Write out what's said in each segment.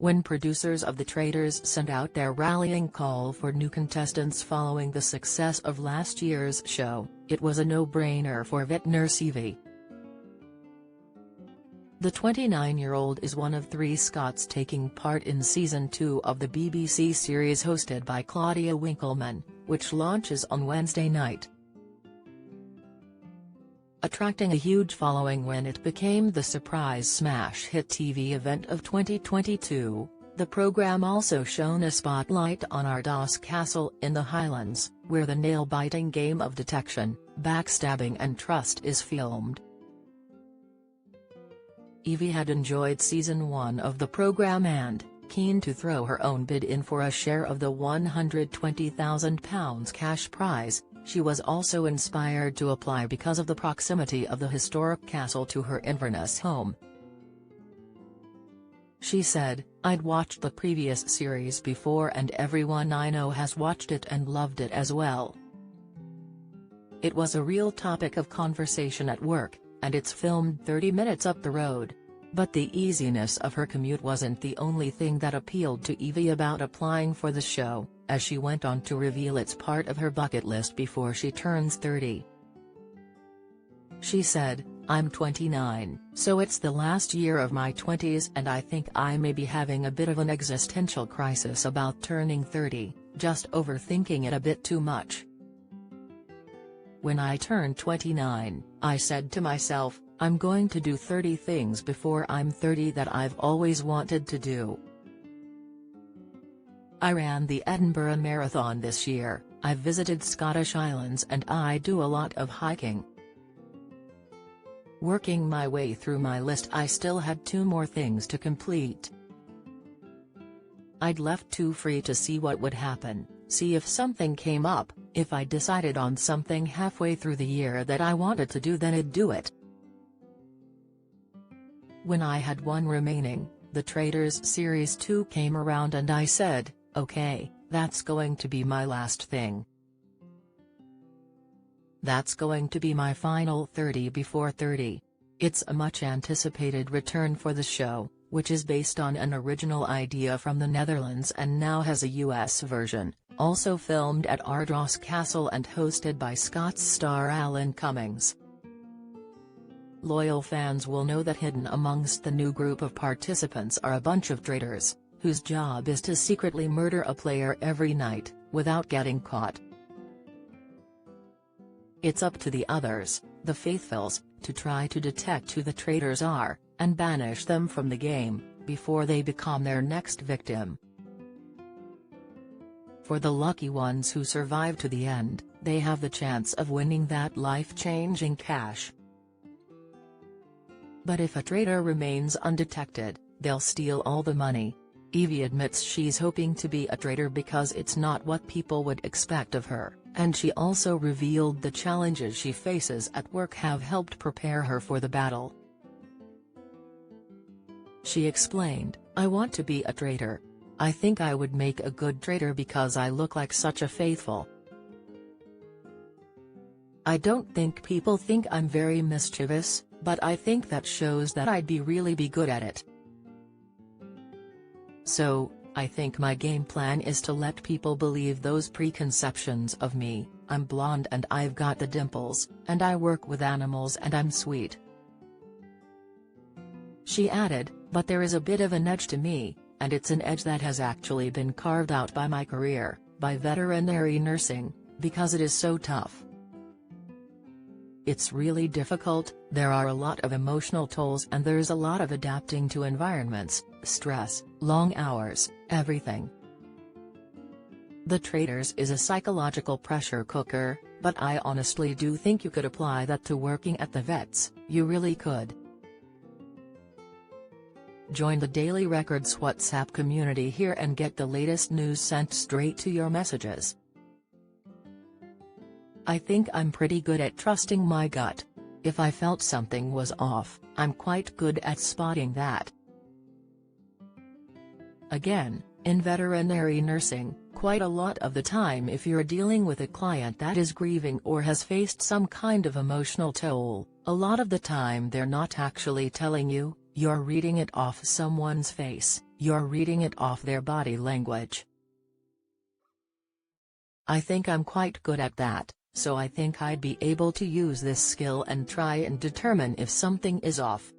When producers of the Traitors sent out their rallying call for new contestants following the success of last year's show, it was a no-brainer for vet nurse Evie. The 29-year-old is one of 3 Scots taking part in Season 2 of the BBC series hosted by Claudia Winkleman, which launches on Wednesday night. Attracting a huge following when it became the surprise smash hit TV event of 2022, the programme also shone a spotlight on Ardos Castle in the Highlands, where the nail-biting game of detection, backstabbing and trust is filmed. Evie had enjoyed Season 1 of the programme and, keen to throw her own bid in for a share of the £120,000 cash prize, she was also inspired to apply because of the proximity of the historic castle to her Inverness home. She said, "I'd watched the previous series before and everyone I know has watched it and loved it as well. It was a real topic of conversation at work, and it's filmed 30 minutes up the road." But the easiness of her commute wasn't the only thing that appealed to Evie about applying for the show, as she went on to reveal it's part of her bucket list before she turns 30. She said, "I'm 29, so it's the last year of my 20s and I think I may be having a bit of an existential crisis about turning 30, just overthinking it a bit too much. When I turned 29, I said to myself, I'm going to do 30 things before I'm 30 that I've always wanted to do. I ran the Edinburgh Marathon this year, I've visited Scottish Islands and I do a lot of hiking. Working my way through my list, I still had 2 more things to complete. I'd left 2 free to see what would happen, see if something came up. If I decided on something halfway through the year that I wanted to do, then I'd do it. When I had 1 remaining, the Traitors Series 2 came around and I said, okay, that's going to be my last thing. That's going to be my final 30 before 30. It's a much-anticipated return for the show, which is based on an original idea from the Netherlands and now has a US version, also filmed at Ardos Castle and hosted by Scots star Alan Cummings. Loyal fans will know that hidden amongst the new group of participants are a bunch of traitors, whose job is to secretly murder a player every night, without getting caught. It's up to the others, the faithfuls, to try to detect who the traitors are, and banish them from the game, before they become their next victim. For the lucky ones who survive to the end, they have the chance of winning that life-changing cash. But if a traitor remains undetected, they'll steal all the money. Evie admits she's hoping to be a traitor because it's not what people would expect of her, and she also revealed the challenges she faces at work have helped prepare her for the battle. She explained, I want to be a traitor. I think I would make a good traitor because I look like such a faithful. I don't think people think I'm very mischievous, but I think that shows that I'd really be good at it. So, I think my game plan is to let people believe those preconceptions of me. I'm blonde and I've got the dimples, and I work with animals and I'm sweet. She added, but there is a bit of an edge to me, and it's an edge that has actually been carved out by my career, by veterinary nursing, because it is so tough. It's really difficult, there are a lot of emotional tolls and there's a lot of adapting to environments, stress, long hours, everything. The Traitors is a psychological pressure cooker, but I honestly do think you could apply that to working at the vets, you really could. Join the Daily Records WhatsApp community here and get the latest news sent straight to your messages. I think I'm pretty good at trusting my gut. If I felt something was off, I'm quite good at spotting that. Again, in veterinary nursing, quite a lot of the time if you're dealing with a client that is grieving or has faced some kind of emotional toll, a lot of the time they're not actually telling you, you're reading it off someone's face, You're reading it off their body language. I think I'm quite good at that, so I think I'd be able to use this skill and try and determine if something is off.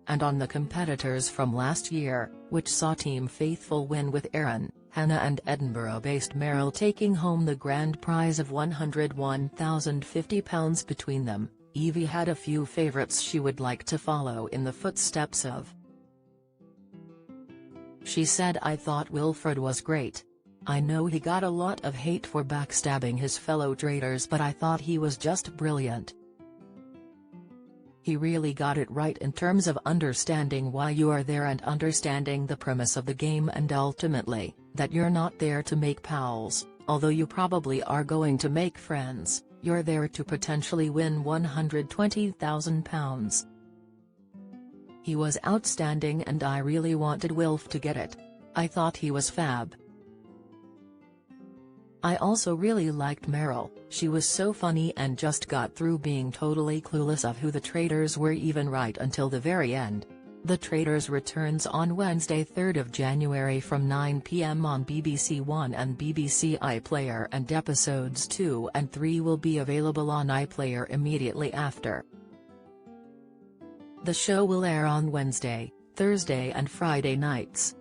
And on the competitors from last year, which saw Team Faithful win with Aaron, Hannah and Edinburgh-based Meryl taking home the grand prize of £101,050 between them, Evie had a few favourites she would like to follow in the footsteps of. She said, "I thought Wilfred was great. I know he got a lot of hate for backstabbing his fellow traitors, but I thought he was just brilliant. He really got it right in terms of understanding why you are there and understanding the premise of the game, and ultimately, that you're not there to make pals, although you probably are going to make friends, you're there to potentially win £120,000. He was outstanding and I really wanted Wilf to get it. I thought he was fab. I also really liked Meryl, she was so funny and just got through being totally clueless of who the traitors were even right until the very end." The Traitors returns on Wednesday 3 January from 9 p.m. on BBC One and BBC iPlayer, and episodes 2 and 3 will be available on iPlayer immediately after. The show will air on Wednesday, Thursday and Friday nights.